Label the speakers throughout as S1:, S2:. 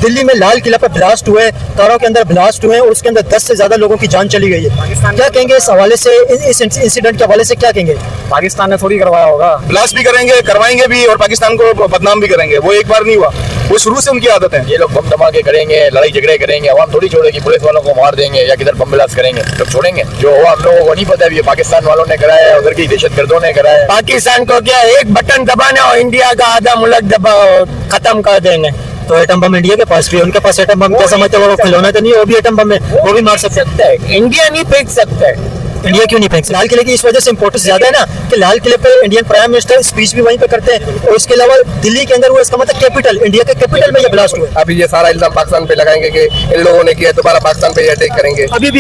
S1: दिल्ली में लाल किला पर ब्लास्ट हुए, कारों के अंदर ब्लास्ट हुए और उसके अंदर 10 से ज्यादा लोगों की जान चली गई है। क्या कहेंगे इस हवाले से, इस इंसिडेंट के हवाले से क्या कहेंगे?
S2: पाकिस्तान ने थोड़ी करवाया होगा,
S3: ब्लास्ट भी करेंगे, करवाएंगे भी और पाकिस्तान को बदनाम भी करेंगे। वो एक बार नहीं हुआ, वो शुरू से उनकी आदत है।
S4: ये लोग बम धमाके करेंगे, लड़ाई झगड़े करेंगे, अवाम थोड़ी छोड़ेगी, पुलिस वालों को मार देंगे या किधर बम ब्लास्ट करेंगे, तो छोड़ेंगे? जो हुआ हम लोगों को नहीं पता, ये पाकिस्तान वालों ने कराया, उधर की दहशतगर्दों ने कराया।
S2: पाकिस्तान को क्या एक बटन दबाना और इंडिया का आधा मुल्क दबाओ, खत्म कर देंगे।
S1: तो एटम बम इंडिया के पास भी, उनके पास एटम बम क्या समझते हैं? वो खिलौना तो नहीं है, वो भी एटम बम है, वो भी मार सकता है।
S2: इंडिया नहीं फेंक सकता है।
S1: इंडिया क्यों नहीं फेंक सकता? लाल किले की इस वजह से इंपोर्टेंस ज्यादा है ना कि लाल किले पे इंडियन प्राइम मिनिस्टर स्पीच भी वहीं पे करते हैं, और उसके अलावा दिल्ली के अंदर वो, इसका मतलब कैपिटल, इंडिया के कैपिटल में ये ब्लास्ट हुआ।
S4: अभी ये सारा इल्जाम पाकिस्तान पे लगाएंगे कि इन लोगों ने किया, दोबारा पाकिस्तान पे अटैक करेंगे।
S1: अभी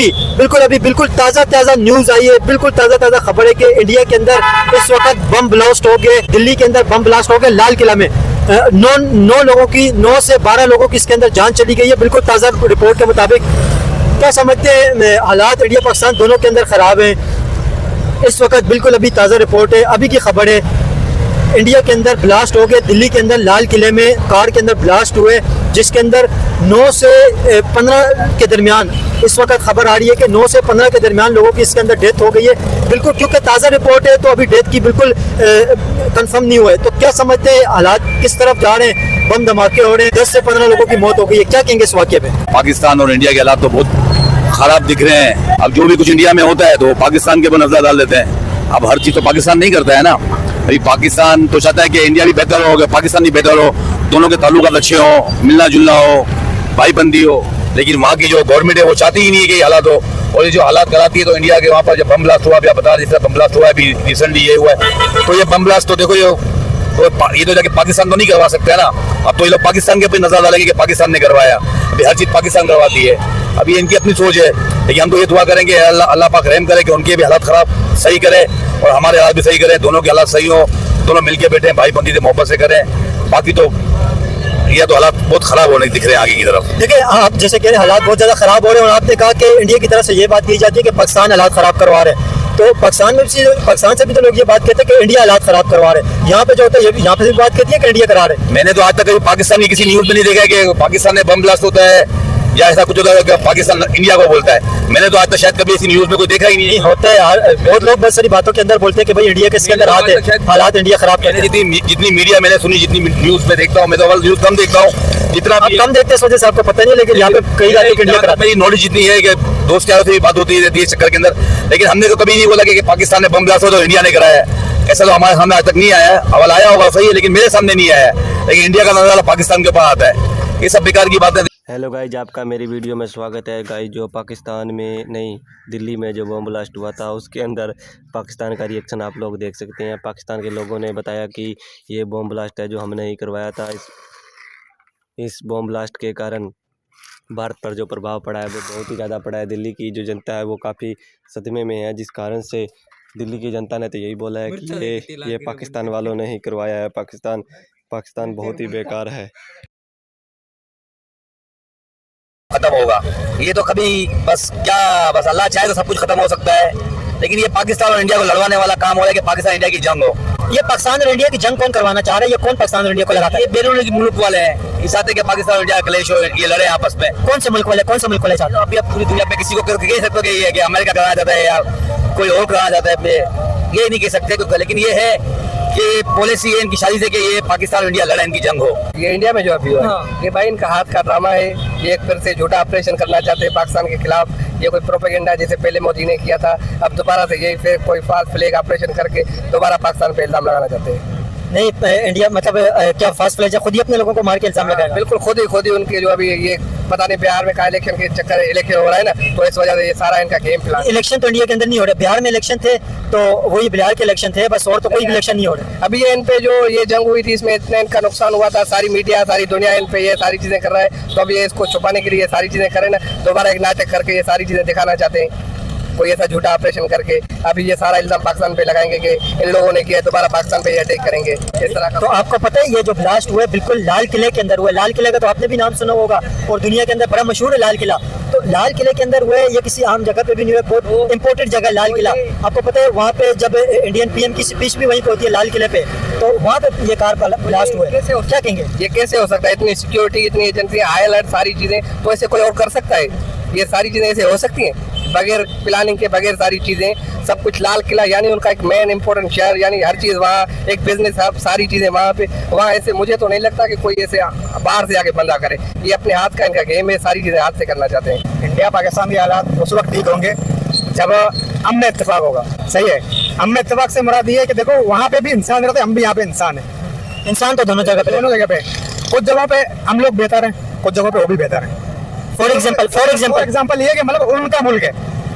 S1: बिल्कुल ताजा न्यूज आई है, बिल्कुल ताजा खबर है कि इंडिया के अंदर इस वक्त बम ब्लास्ट हो गए, दिल्ली के अंदर बम ब्लास्ट हो गए लाल किला में। 9 से 12 लोगों की इसके अंदर जान चली गई है, बिल्कुल ताजा रिपोर्ट के मुताबिक। क्या समझते हैं हालात इंडिया पाकिस्तान दोनों के अंदर खराब हैं इस वक्त? बिल्कुल अभी ताज़ा रिपोर्ट है, अभी की खबर है, इंडिया के अंदर ब्लास्ट हो गए, दिल्ली के अंदर लाल किले में कार के अंदर ब्लास्ट हुए, जिसके अंदर 9 से 15 के दरमियान इस वक्त खबर आ रही है कि 9 से 15 के दरमियान लोगों की इसके अंदर डेथ हो गई है। बिल्कुल, क्योंकि ताज़ा रिपोर्ट है तो अभी डेथ की बिल्कुल कंफर्म नहीं हुआ है। तो क्या समझते हैं हालात किस तरफ जा रहे हैं? बम धमाके हो रहे हैं, 10 से 15 लोगों की मौत हो गई है, क्या कहेंगे इस वाक़े में?
S3: पाकिस्तान और इंडिया के हालात तो बहुत खराब दिख रहे हैं। अब जो भी कुछ इंडिया में होता है तो पाकिस्तान के ऊपर नजर डाल देते हैं। अब हर चीज तो पाकिस्तान नहीं करता है ना। अभी पाकिस्तान तो चाहता है कि इंडिया भी बेहतर हो, पाकिस्तान भी बेहतर हो, दोनों के ताल्लुकात अच्छे हो, मिलना जुलना हो, भाईबंदी हो। लेकिन वहाँ की जो गवर्नमेंट है वो चाहती ही नहीं है कि हालात हो, और ये जो हालात कराती है। तो इंडिया के वहाँ पर जब बम ब्लास्ट हुआ, आप बता, जिस तरह बम ब्लास्ट हुआ है अभी रिसेंटली ये हुआ है, तो ये बम ब्लास्ट तो देखो ये तो जाके पाकिस्तान तो नहीं करवा सकते है ना। अब तो ये लोग पाकिस्तान के ऊपर नजर डालेंगे कि पाकिस्तान ने करवाया। अभी हर चीज पाकिस्तान करवाती है, अभी इनकी अपनी सोच है। लेकिन हम तो ये दुआ करेंगे अल्लाह पाक रहम करे कि उनके भी हालात खराब सही करे और हमारे हालात भी सही करे, दोनों के हालात सही हो, दोनों मिलके बैठे भाई बंदी से मोहब्बत से करें। बाकी तो ये तो हालात बहुत खराब होने दिख रहे हैं आगे की तरफ।
S1: देखिए, आप जैसे कह रहे हैं हालात बहुत ज्यादा खराब हो रहे हैं, और आपने कहा कि इंडिया की तरफ से ये बात कही जाती है कि पाकिस्तान हालात खराब करवा रहे हैं। तो पाकिस्तान से भी तो लोग ये बात कहते हैं कि इंडिया हालात खराब करवा रहे हैं। यहाँ पे जो होता है, यहाँ पे भी बात कहती है कि इंडिया करा रहे हैं।
S3: मैंने तो आज तक कभी पाकिस्तान की किसी न्यूज में नहीं देखा है कि पाकिस्तान में बम ब्लास्ट होता है या ऐसा कुछ होता है कि पाकिस्तान इंडिया को बोलता है। मैंने तो आज तक शायद कभी ऐसी न्यूज में कोई देखा ही नहीं
S1: होता है यार। बहुत लोग बहुत सारी बातों के अंदर बोलते हैं कि भाई इंडिया के इसके अंदर हालात इंडिया खराब करते हैं।
S3: जितनी मीडिया मैंने सुनी, जितनी न्यूज में देखता हूँ, मैं तो न्यूज कम देखता हूँ, जितना
S1: कम देखते हैं इस वजह से आपको पता नहीं, लेकिन यहाँ पे कई बार
S3: मेरी नॉलेज जितनी है कि दोस्त यारों से भी बात होती रहती है चक्कर के अंदर। लेकिन हमने तो कभी नहीं बोला कि पाकिस्तान ने बम ब्लास्ट हो तो इंडिया ने कराया है, ऐसा तो हमारे सामने आज तक नहीं आया है। अवल आया होगा सही है, लेकिन मेरे सामने नहीं आया है। लेकिन इंडिया का नजर पाकिस्तान के ऊपर आता है, ये सब बेकार की बातें।
S5: हेलो गाइज, आपका मेरी वीडियो में स्वागत है। गाइज, जो पाकिस्तान में नहीं, दिल्ली में जो बम ब्लास्ट हुआ था उसके अंदर पाकिस्तान का रिएक्शन आप लोग देख सकते हैं। पाकिस्तान के लोगों ने बताया कि ये बम ब्लास्ट है जो हमने ही करवाया था। इस बम ब्लास्ट के कारण भारत पर जो प्रभाव पड़ा है वो बहुत ही ज़्यादा पड़ा है। दिल्ली की जो जनता है वो काफ़ी सदमे में है, जिस कारण से दिल्ली की जनता ने तो यही बोला है कि ये पाकिस्तान वालों ने ही करवाया है। पाकिस्तान बहुत ही बेकार है।
S3: खत्म होगा ये तो कभी, बस अल्लाह चाहे तो सब कुछ खत्म हो सकता है। लेकिन ये पाकिस्तान और इंडिया को लड़वाने वाला काम हो रहा है कि पाकिस्तान इंडिया की जंग हो।
S1: ये पाकिस्तान और इंडिया की जंग कौन करवाना चाह रहा है? ये कौन पाकिस्तान और इंडिया को लगाता है?
S3: ये बैरून मुल्क वाले हैं, इस आते के पाकिस्तान और इंडिया का क्लेश हो, ये लड़े आपस में।
S1: कौन से मुल्क वाले चाहते हैं?
S3: अभी अब पूरी दुनिया में किसी को कह सकते हो कि ये अमेरिका कराया जाता है या कोई और कराया जाता है, ये नहीं कह सकते। लेकिन ये है कि पॉलिसी है इनकी शादी से कि ये पाकिस्तान और इंडिया लड़े, इनकी जंग हो।
S4: ये इंडिया में जो अभी हुआ है, ये भाई इनका हाथ का ड्रामा है। ये एक फिर से झूठा ऑपरेशन करना चाहते हैं पाकिस्तान के खिलाफ। ये कोई प्रोपेगेंडा जैसे पहले मोदी ने किया था, अब दोबारा से यही फिर कोई फास्ट फ्लैग ऑपरेशन करके दोबारा पाकिस्तान पे इल्जाम लगाना चाहते हैं।
S1: नहीं, इंडिया मतलब क्या फास्ट फ्लैग खुद ही अपने लोगों को मार के इल्जाम लगाएगा?
S4: बिल्कुल खुद ही उनके जो अभी ये पता नहीं बिहार में का इलेक्शन के चक्कर इलेक्शन हो रहा है ना, तो इस वजह से ये सारा इनका गेम प्लान।
S1: इलेक्शन तो इंडिया के अंदर नहीं हो रहा, बिहार में इलेक्शन थे तो वही बिहार के इलेक्शन थे बस, और तो कोई इलेक्शन नहीं हो रहा।
S4: अभी ये इन पे जो ये जंग हुई थी इसमें इतना इनका नुकसान हुआ था, सारी मीडिया सारी दुनिया इन पे ये सारी चीजें कर रहा है। तो अब ये इसको छुपाने के लिए ये सारी चीजें करें ना, दोबारा एक नाटक करके ये सारी चीजें दिखाना चाहते हैं, कोई ऐसा झूठा ऑपरेशन करके। अभी ये सारा इल्जाम पाकिस्तान पे लगाएंगे कि इन लोगों ने किया, दोबारा पाकिस्तान पे अटैक करेंगे, इस तरह का।
S1: तो आपको पता है ये जो ब्लास्ट हुआ है बिल्कुल लाल किले के अंदर हुआ है। लाल किले का तो आपने भी नाम सुना होगा और दुनिया के अंदर बड़ा मशहूर है लाल किला। तो लाल किले के अंदर हुए ये किसी आम जगह पे भी नहीं हुआ, बहुत इंपॉर्टेंट जगह लाल किला। आपको पता है वहाँ पे जब इंडियन पीएम की स्पीच भी वहीं पे होती है लाल किले पे, तो वहाँ पे ये कार ब्लास्ट हुआ है। क्या कहेंगे?
S4: ये कैसे हो सकता है? इतनी सिक्योरिटी, इतनी एजेंसी, हाई अलर्ट, सारी चीजें, तो ऐसे कोई और कर सकता है? ये सारी चीजें ऐसे हो सकती हैं बगैर प्लानिंग के, बगैर सारी चीजें, सब कुछ लाल किला यानी उनका एक मेन इंपॉर्टेंट शहर, यानी हर चीज वहाँ, एक बिजनेस हब, सारी चीजें वहाँ पे। वहाँ ऐसे मुझे तो नहीं लगता कि कोई ऐसे बाहर से आके बंदा करे। ये अपने हाथ का इनका गेम है, सारी चीजें हाथ से करना चाहते हैं।
S6: इंडिया पाकिस्तान के हालात उस वक्त ठीक होंगे जब अमन इत्तेफाक होगा। सही है, अमन इत्तेफाक से मुराद ये है कि देखो वहाँ पे भी इंसान रहते हैं, हम भी यहाँ पे इंसान है।
S1: इंसान तो दोनों जगह पे,
S6: कुछ जगहों पे हम लोग बेहतर हैं, कुछ जगहों पे वो भी बेहतर हैं।
S1: फॉर एग्जाम्पल
S6: ये कि मतलब उनका मुल्क है,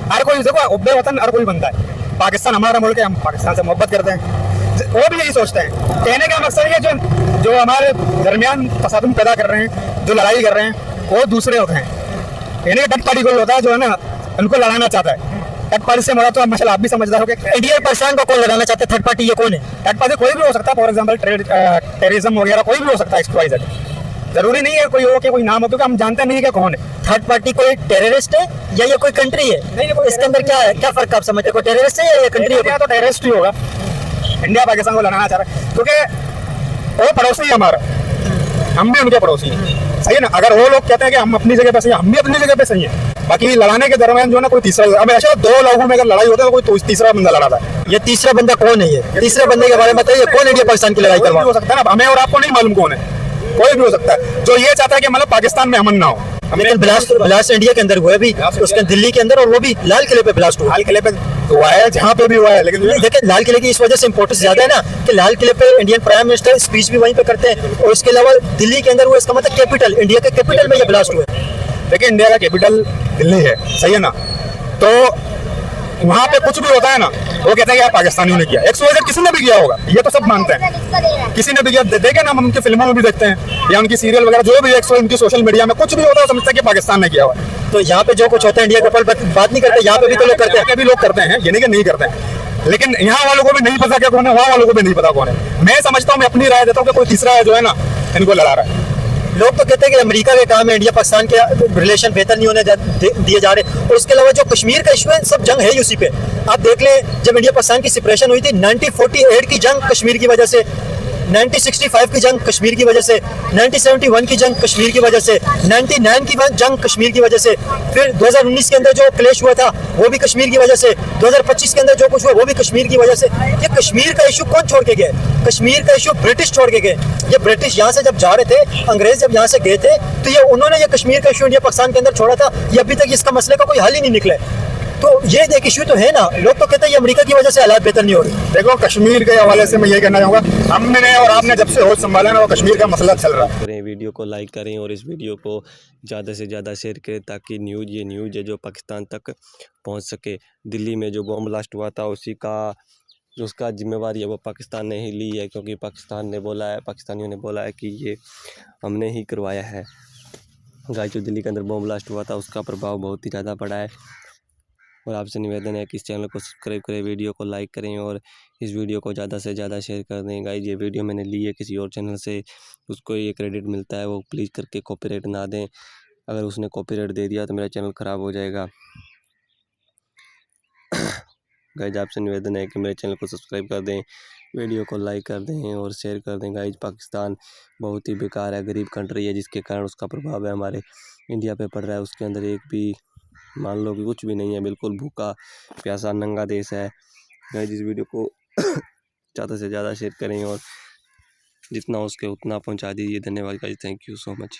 S6: हर कोई देखो उब्बे वतन हर कोई बनता है। पाकिस्तान हमारा मुल्क है, हम पाकिस्तान से मोहब्बत करते हैं, वो भी यही सोचते हैं। कहने का मकसद है जो हमारे दरमियान तसादुम पैदा कर रहे हैं, जो लड़ाई कर रहे हैं, वो दूसरे होते हैं। कहने का थर्ड पार्टी कोई होता है जो है ना उनको लड़ाना चाहता है। थर्ड पार्टी से मुराद तो मसला आप भी समझदार हो गए।
S1: इंडिया पाकिस्तान को कौन लड़ाना चाहते हैं? थर्ड पार्टी ये कौन है?
S6: थर्ड पार्टी कोई भी हो सकता है, फॉर एग्जाम्पल टेररिज्म वगैरह कोई भी हो सकता है, XYZ। जरूरी नहीं है कोई हो कि कोई नाम हो, क्योंकि हम जानते नहीं है कौन है।
S1: थर्ड पार्टी कोई टेररिस्ट है या ये कोई कंट्री है?
S6: नहीं,
S1: इसके अंदर क्या है, क्या फर्क आप समझते हैं? कोई टेररिस्ट है या ये कंट्री है?
S6: इंडिया तो टेररिस्ट ही होगा। इंडिया पाकिस्तान को लड़ाना चाह रहा है क्योंकि वो पड़ोसी है हमारा, हम भी उनके पड़ोसी हैं। सही है ना? अगर वो लोग कहते हैं कि हम अपनी जगह पे सही हैं, हम भी अपनी जगह पे सही हैं। बाकी लड़ाने के दरमियान जो है ना कोई तीसरा, अब ऐसा 2 लोगों में अगर लड़ाई होता है तो कोई तीसरा बंदा लड़ा था।
S1: ये तीसरा बंदा कौन है? ये तीसरे बंदे के बारे में बताइए, कौन इंडिया पाकिस्तान की लड़ाई
S6: कोई भी
S1: करवा?
S6: हो सकता है ना, हमें और आपको नहीं मालूम कौन है, कोई भी हो सकता है जो ये चाहता है कि मतलब पाकिस्तान में अमन ना हो।
S1: लेकिन ब्लास्ट इंडिया के अंदर हुआ है भी, उसके दिल्ली के अंदर, और वो भी लाल किले पे ब्लास्ट हुआ।
S6: लाल किले पे हुआ है, जहाँ पे भी हुआ है, लेकिन
S1: देखिए लाल किले की इस वजह से इंपॉर्टेंस ज्यादा है ना कि लाल किले पे इंडियन प्राइम मिनिस्टर स्पीच भी वहीं पे करते हैं, और इसके अलावा दिल्ली के अंदर हुआ, इसका मतलब कैपिटल, इंडिया के कैपिटल में ये ब्लास्ट हुआ।
S6: देखिए इंडिया का कैपिटल दिल्ली है, सही है ना? तो वहाँ पे कुछ भी होता है ना, वो कहते हैं कि पाकिस्तानियों ने किया। XYZ किसी ने भी किया होगा, ये तो सब मानते हैं, किसी ने भी किया। देखे ना, हम उनकी फिल्मों में भी देखते हैं या उनकी सीरियल वगैरह जो भी XYZ उनकी सोशल मीडिया में कुछ भी होता है समझते हैं कि पाकिस्तान ने किया हुआ है।
S1: तो यहाँ पे जो कुछ होता है इंडिया के ऊपर बात नहीं करते, यहाँ पे भी तो लोग करते हैं।
S6: भी लोग करते हैं, ये नहीं कि नहीं करते हैं, लेकिन यहाँ वालों को भी नहीं पता क्या कौन है, वहाँ वालों को भी नहीं पता कौन है। मैं समझता हूँ, मैं अपनी राय देता हूँ कि कोई तीसरा है जो है ना इनको लड़ा रहा है।
S1: लोग तो कहते हैं कि अमेरिका के काम है, इंडिया पाकिस्तान के रिलेशन बेहतर नहीं होने दिए जा रहे, और इसके अलावा जो कश्मीर का इशू है, सब जंग है उसी पे। आप देख लें, जब इंडिया पाकिस्तान की सेपरेशन हुई थी, 1948 की जंग कश्मीर की वजह से, 1965 की जंग कश्मीर की वजह से, 1971 की जंग कश्मीर की वजह से, 99 की जंग कश्मीर की वजह से, फिर 2019 के अंदर जो क्लेश हुआ था वो भी कश्मीर की वजह से, 2025 के अंदर जो कुछ हुआ वो भी कश्मीर की वजह से। ये कश्मीर का इशू कौन छोड़ के गए? कश्मीर का इशू ब्रिटिश छोड़ के गए। ये ब्रिटिश यहाँ से जब जा रहे थे, अंग्रेज जब यहाँ से गए थे, तो ये उन्होंने ये कश्मीर का इशू इंडिया पाकिस्तान के अंदर छोड़ा था। ये अभी तक इसका मसले का कोई हल ही नहीं निकला है। तो ये एक इशू तो है ना, लोग तो कहते हैं ये अमेरिका की वजह से हालात बेहतर नहीं हो रहे।
S6: देखो कश्मीर के हवाले से मैं ये कहना चाहूँगा, हमने और आपने जब से होश संभाला ना, वो कश्मीर का मसला चल रहा है।
S5: करें, वीडियो को लाइक करें और इस वीडियो को ज़्यादा से ज़्यादा शेयर करें ताकि ये न्यूज़ है जो पाकिस्तान तक पहुंच सके। दिल्ली में जो बॉम्ब ब्लास्ट हुआ था उसका जिम्मेवारी है वो पाकिस्तान ने ही ली है, क्योंकि पाकिस्तानियों ने बोला है कि ये हमने ही करवाया है। गाइस, जो दिल्ली के अंदर बॉम्ब ब्लास्ट हुआ था उसका प्रभाव बहुत ही ज़्यादा पड़ा है, और आपसे निवेदन है कि इस चैनल को सब्सक्राइब करें, वीडियो को लाइक करें और इस वीडियो को ज़्यादा से ज़्यादा शेयर कर दें। गाइस, ये वीडियो मैंने ली है किसी और चैनल से, उसको ये क्रेडिट मिलता है, वो प्लीज़ करके कॉपीराइट ना दें। अगर उसने कॉपीराइट दे दिया तो मेरा चैनल ख़राब हो जाएगा। गाइस, आपसे निवेदन है कि मेरे चैनल को सब्सक्राइब कर दें, वीडियो को लाइक कर दें और शेयर कर दें। गाइस, पाकिस्तान बहुत ही बेकार है, गरीब कंट्री है, जिसके कारण उसका प्रभाव है हमारे इंडिया पे पड़ रहा है। उसके अंदर एक भी मान लो कि कुछ भी नहीं है, बिल्कुल भूखा प्यासा नंगा देश है। गाइस, इस वीडियो को ज़्यादा से ज़्यादा शेयर करें और जितना हो सके उतना पहुंचा दीजिए। धन्यवाद guys, thank you so much.